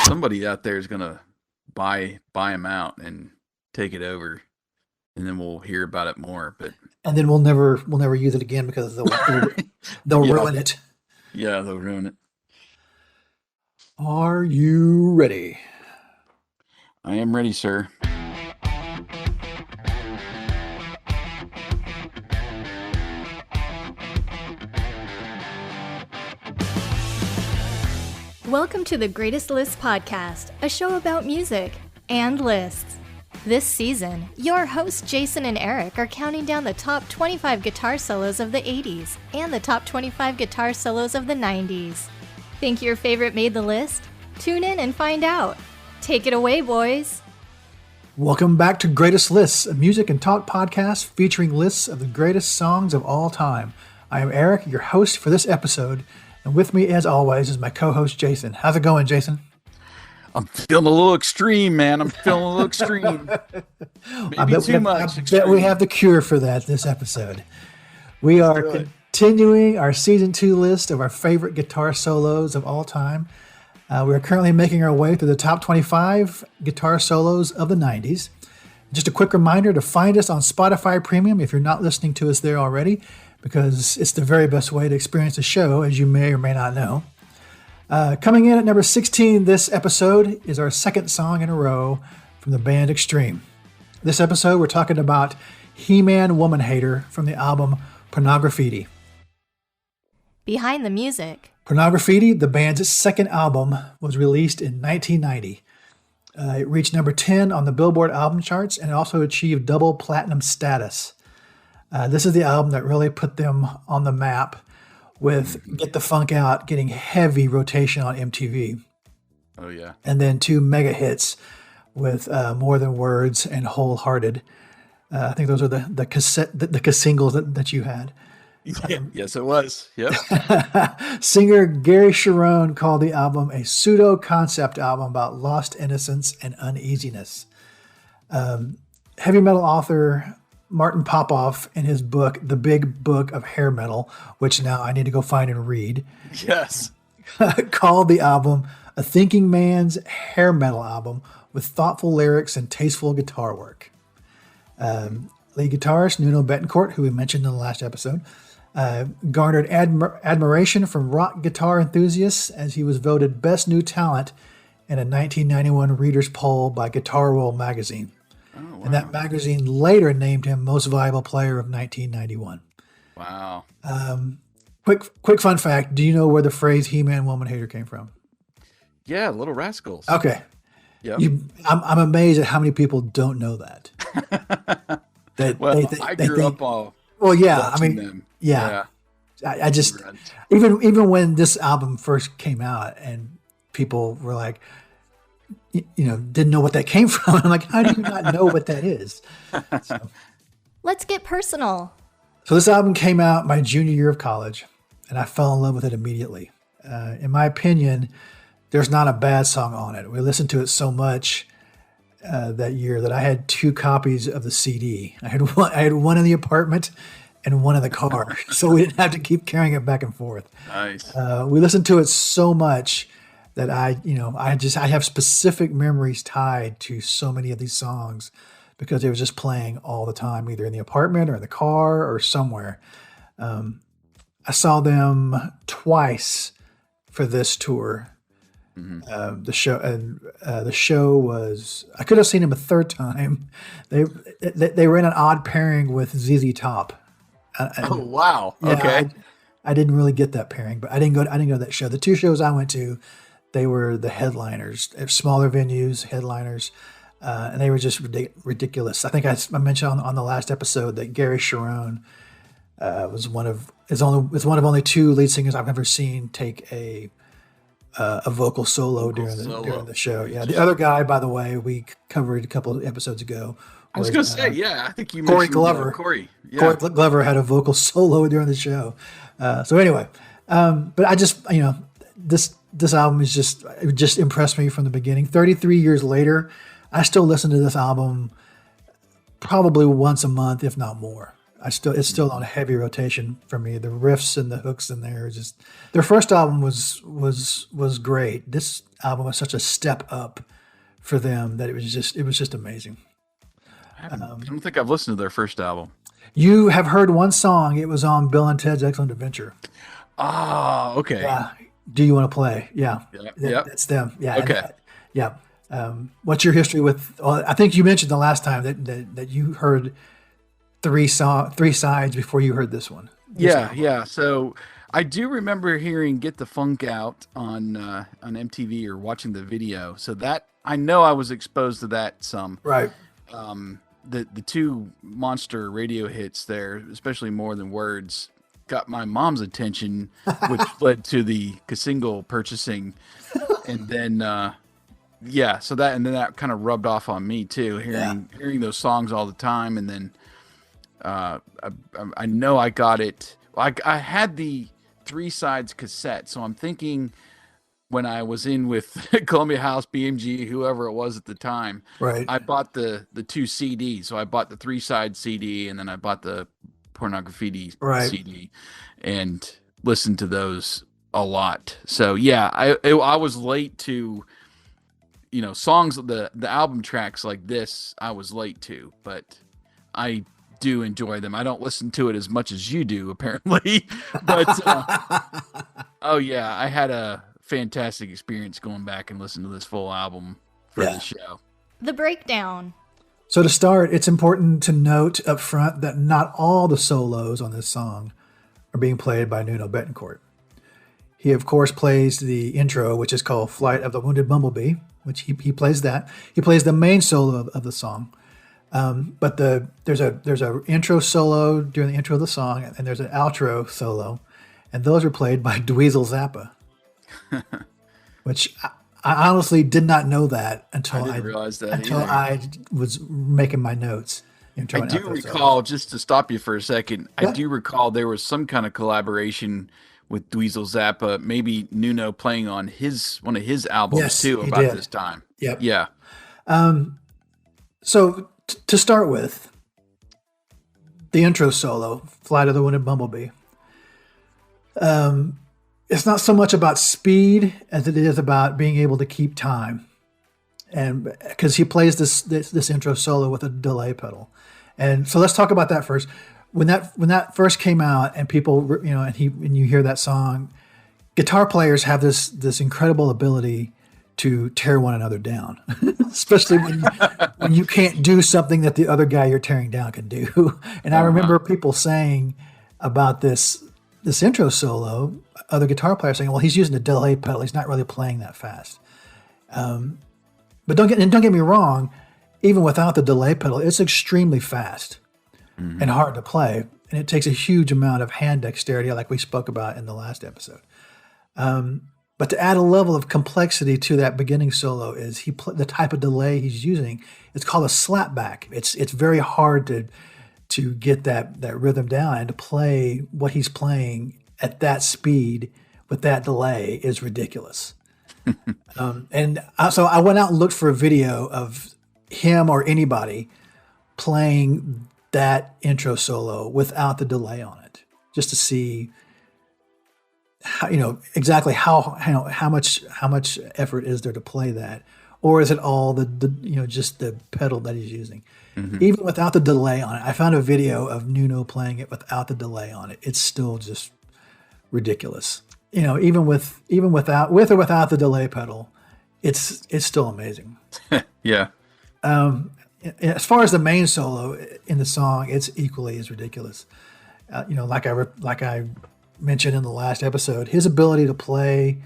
somebody out there is gonna buy them out and take it over, and then we'll hear about it more. But And then we'll never use it again because they'll yeah, ruin it. yeah, they'll ruin it. Are you ready? I am ready, sir. Welcome to the Greatest Lists podcast, a show about music and lists. This season, your hosts Jason and Eric are counting down the top 25 guitar solos of the 80s and the top 25 guitar solos of the 90s. Think your favorite made the list? Tune in and find out. Take it away, boys. Welcome back to Greatest Lists, a music and talk podcast featuring lists of the greatest songs of all time. I am Eric, your host for this episode, and with me, as always, is my co-host Jason. How's it going, Jason? I'm feeling a little extreme, man. I'm feeling a little extreme. Maybe too much. I bet we have the cure for that this episode. We are continuing our season 2 list of our favorite guitar solos of all time. We are currently making our way through the top 25 guitar solos of the 90s. Just a quick reminder to find us on Spotify Premium if you're not listening to us there already, because it's the very best way to experience the show, as you may or may not know. Coming in at number 16 this episode is our second song in a row from the band Extreme. This episode, we're talking about He-Man Woman Hater from the album Pornograffitti. Behind the music. Pornograffitti, the band's second album, was released in 1990. It reached number 10 on the Billboard album charts and also achieved double platinum status. This is the album that really put them on the map with Get the Funk Out getting heavy rotation on MTV. Oh, yeah. And then 2 mega hits with More Than Words and Wholehearted. I think those are the singles that you had. Yes, it was. Yep. Singer Gary Cherone called the album a pseudo-concept album about lost innocence and uneasiness. Heavy metal author Martin Popoff, in his book, The Big Book of Hair Metal, which now I need to go find and read, Yes. called the album a thinking man's hair metal album with thoughtful lyrics and tasteful guitar work. Lead guitarist Nuno Bettencourt, who we mentioned in the last episode, garnered admiration from rock guitar enthusiasts as he was voted Best New Talent in a 1991 readers' poll by Guitar World magazine. Oh, wow. And that magazine later named him Most Valuable Player of 1991. Wow. Quick fun fact. Do you know where the phrase He-Man Woman Hater came from? Yeah, Little Rascals. Okay. Yep. I'm amazed at how many people don't know that. I grew up all. Well, yeah. I watching mean, them. yeah. I just, even when this album first came out and people were like, didn't know what that came from. I'm like, how do you not know what that is? Let's get personal. So this album came out my junior year of college, and I fell in love with it immediately. In my opinion, there's not a bad song on it. We listened to it so much that year that I had 2 copies of the CD. I had one in the apartment and one in the car, so we didn't have to keep carrying it back and forth. Nice. We listened to it so much that I have specific memories tied to so many of these songs because it was just playing all the time, either in the apartment or in the car or somewhere. I saw them twice for this tour. Mm-hmm. The show was, I could have seen them a third time. They were in an odd pairing with ZZ Top. Oh, wow. Yeah, okay. I didn't really get that pairing, but I didn't go to that show. The 2 shows I went to, they were the headliners, smaller venues, headliners, and they were just ridiculous. I think I mentioned on the last episode that Gary Cherone was one of only 2 lead singers I've ever seen take a vocal solo during the show. Yeah, the other guy, by the way, we covered a couple of episodes ago. I was going to say, yeah, I think you Corey mentioned Glover. Corey. Yeah. Corey Glover had a vocal solo during the show. So anyway, but I just, this album is just impressed me from the beginning. 33 years later, I still listen to this album probably once a month, if not more. It's still on heavy rotation for me. The riffs and the hooks in there are just, their first album was great. This album was such a step up for them that it was just amazing. I don't think I've listened to their first album. You have heard one song. It was on Bill and Ted's Excellent Adventure. Ah, okay. Do You Want to Play? Yeah. Yep. That's them. Yeah. Okay. Yeah. What's your history with? I think you mentioned the last time that you heard three sides before you heard this one. Yeah. So I do remember hearing "Get the Funk Out" on MTV or watching the video. So that I know I was exposed to that some. Right. The two monster radio hits there, especially More Than Words, got my mom's attention, which led to the single purchasing, and then so that kind of rubbed off on me too, hearing those songs all the time, and then I know I got it. I had the 3 sides cassette, so I'm thinking when I was in with Columbia House, BMG, whoever it was at the time, right, I bought the 2 CDs. So I bought the 3-side CD, and then I bought the Pornograffitti CD, and listened to those a lot. So yeah, I was late to, songs, the album tracks like this, I was late to, but I do enjoy them. I don't listen to it as much as you do, apparently, but oh yeah, I had a fantastic experience going back and listening to this full album for the show. The breakdown. So to start, it's important to note up front that not all the solos on this song are being played by Nuno Bettencourt. He, of course, plays the intro, which is called Flight of the Wounded Bumblebee, which he plays that. He plays the main solo of the song. But there's a intro solo during the intro of the song, and there's an outro solo, and those are played by Dweezil Zappa. Which I honestly did not know that until I was making my notes. I do recall, just to stop you for a second, I do recall there was some kind of collaboration with Dweezil Zappa, maybe Nuno playing on one of his albums too about this time. Yep. Yeah. So to start with, the intro solo, Flight of the Wounded Bumblebee. It's not so much about speed as it is about being able to keep time, and because he plays this intro solo with a delay pedal, and so let's talk about that first. When that first came out, and people, and you hear that song, guitar players have this incredible ability to tear one another down, especially when you can't do something that the other guy you're tearing down can do. And I remember people saying about this intro solo, other guitar players saying, well, he's using a delay pedal. He's not really playing that fast. But don't get me wrong, even without the delay pedal, it's extremely fast and hard to play. And it takes a huge amount of hand dexterity, like we spoke about in the last episode. But to add a level of complexity to that beginning solo is the type of delay he's using. It's called a slapback. It's very hard to get that rhythm down, and to play what he's playing at that speed with that delay is ridiculous. So I went out and looked for a video of him or anybody playing that intro solo without the delay on it, just to see exactly how much effort is there to play that, or is it all just the pedal that he's using? Even without the delay on it, I found a video of Nuno playing it without the delay on it. It's still just ridiculous. Even with or without the delay pedal, it's still amazing. Yeah. As far as the main solo in the song, it's equally as ridiculous. Like I mentioned in the last episode, his ability to play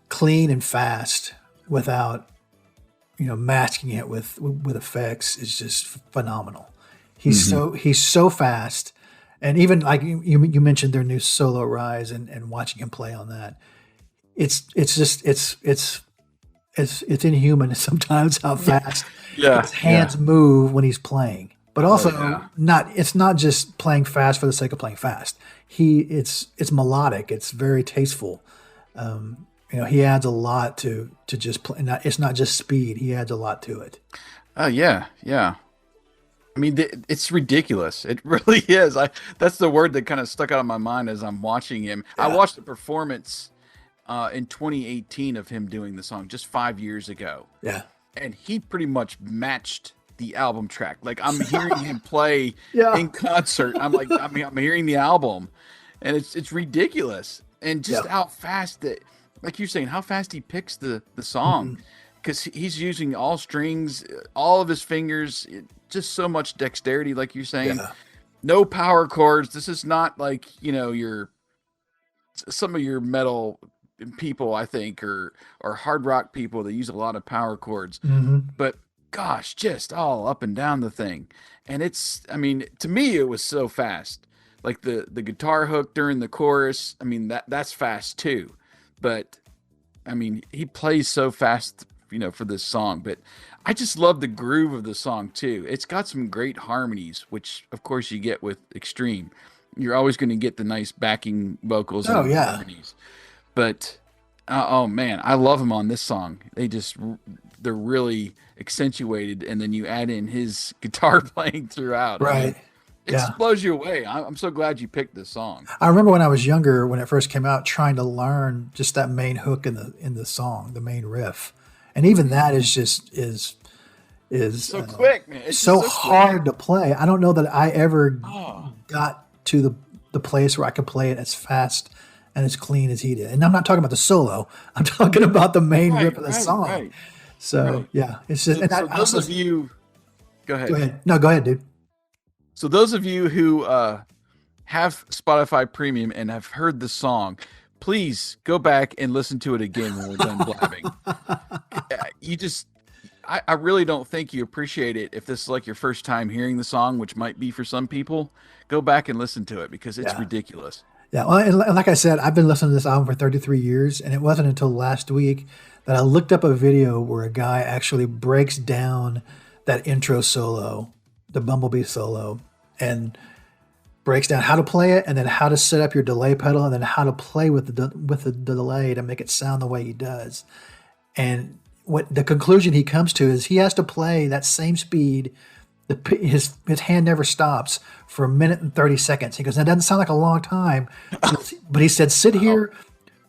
clean and fast without masking it with effects is just phenomenal. He's so fast, and even like you mentioned their new solo Rise and watching him play on that, it's inhuman sometimes how fast his hands move when he's playing. But also it's not just playing fast for the sake of playing fast. It's melodic. It's very tasteful. He adds a lot to just play. It's not just speed. He adds a lot to it. Oh yeah. I I mean, it's ridiculous. It really is. That's the word that kind of stuck out of my mind as I'm watching him. Yeah. I watched the performance in 2018 of him doing the song just 5 years ago. Yeah. And he pretty much matched the album track. Like, I'm hearing him play in concert. I'm hearing the album, and it's ridiculous. And just how fast that, like you're saying, how fast he picks the song, because he's using all strings, all of his fingers, just so much dexterity, like you're saying. No power chords. This is not like, some of your metal people, I think, or hard rock people that use a lot of power chords. But gosh, just all up and down the thing. And to me, it was so fast. Like the guitar hook during the chorus, that's fast too. But he plays so fast, for this song. But I just love the groove of the song too. It's got some great harmonies, which of course you get with Extreme. You're always going to get the nice backing vocals and harmonies. But oh man, I love him on this song. They're really accentuated, and then you add in his guitar playing throughout. Right. It just blows you away. I'm so glad you picked this song. I remember when I was younger, when it first came out, trying to learn just that main hook in the song, the main riff, and even that is so quick, man. It's so hard to play. I don't know that I ever got to the place where I could play it as fast and as clean as he did. And I'm not talking about the solo. I'm talking about the main riff of the song. Right. So it's just. And those of you, go ahead. Go ahead. No, go ahead, dude. So those of you who have Spotify Premium and have heard the song, please go back and listen to it again when we're done blabbing. I really don't think you appreciate it if this is like your first time hearing the song, which might be for some people. Go back and listen to it because it's ridiculous. Yeah, well, and like I said, I've been listening to this album for 33 years, and it wasn't until last week that I looked up a video where a guy actually breaks down that intro solo, the Bumblebee solo, and breaks down how to play it, and then how to set up your delay pedal, and then how to play with the delay to make it sound the way he does. And what the conclusion he comes to is he has to play that same speed. His hand never stops for 1 minute and 30 seconds. He goes, that doesn't sound like a long time. But he said, sit here,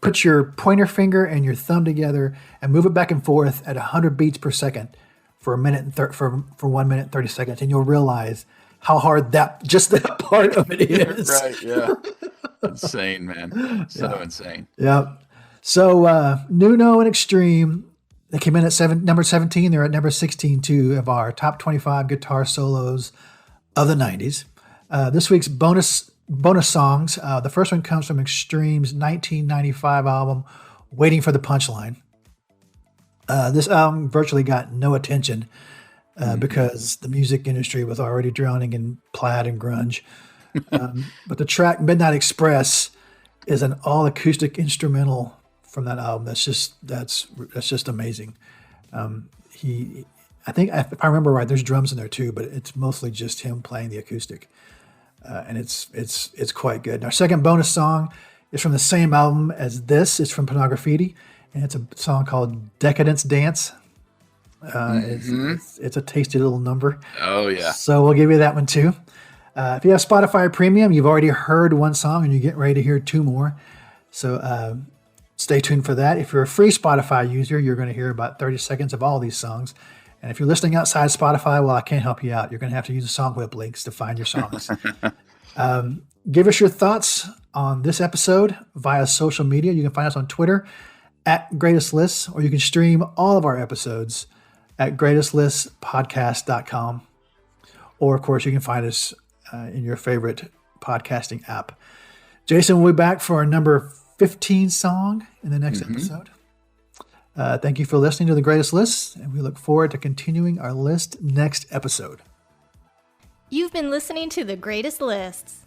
put your pointer finger and your thumb together and move it back and forth at 100 beats per second for 1 minute and for 1 minute and 30 seconds. And you'll realize how hard that part of it is. Right, yeah. Insane, man. So insane. Yeah. So Nuno and Extreme, they came in at number 17. They're at number 16, too, of our top 25 guitar solos of the 90s. This week's bonus songs. The first one comes from Extreme's 1995 album, Waiting for the Punchline. This album virtually got no attention because the music industry was already drowning in plaid and grunge. But the track Midnight Express is an all-acoustic instrumental from that album. That's just amazing. I think if I remember right, there's drums in there too, but it's mostly just him playing the acoustic, and it's quite good. And our second bonus song is from the same album as this. It's from Pornograffitti, and it's a song called "Decadence Dance." It's a tasty little number. Oh yeah. So we'll give you that one too. If you have Spotify Premium, you've already heard one song, and you're getting ready to hear two more. So. Stay tuned for that. If you're a free Spotify user, you're going to hear about 30 seconds of all these songs. And if you're listening outside Spotify, well, I can't help you out. You're going to have to use the song whip links to find your songs. Give us your thoughts on this episode via social media. You can find us on Twitter at Greatest Lists, or you can stream all of our episodes at greatestlistpodcast.com. Or, of course, you can find us in your favorite podcasting app. Jason will be back for our number 15 song in the next episode. Thank you for listening to The Greatest Lists, and we look forward to continuing our list next episode. You've been listening to The Greatest Lists.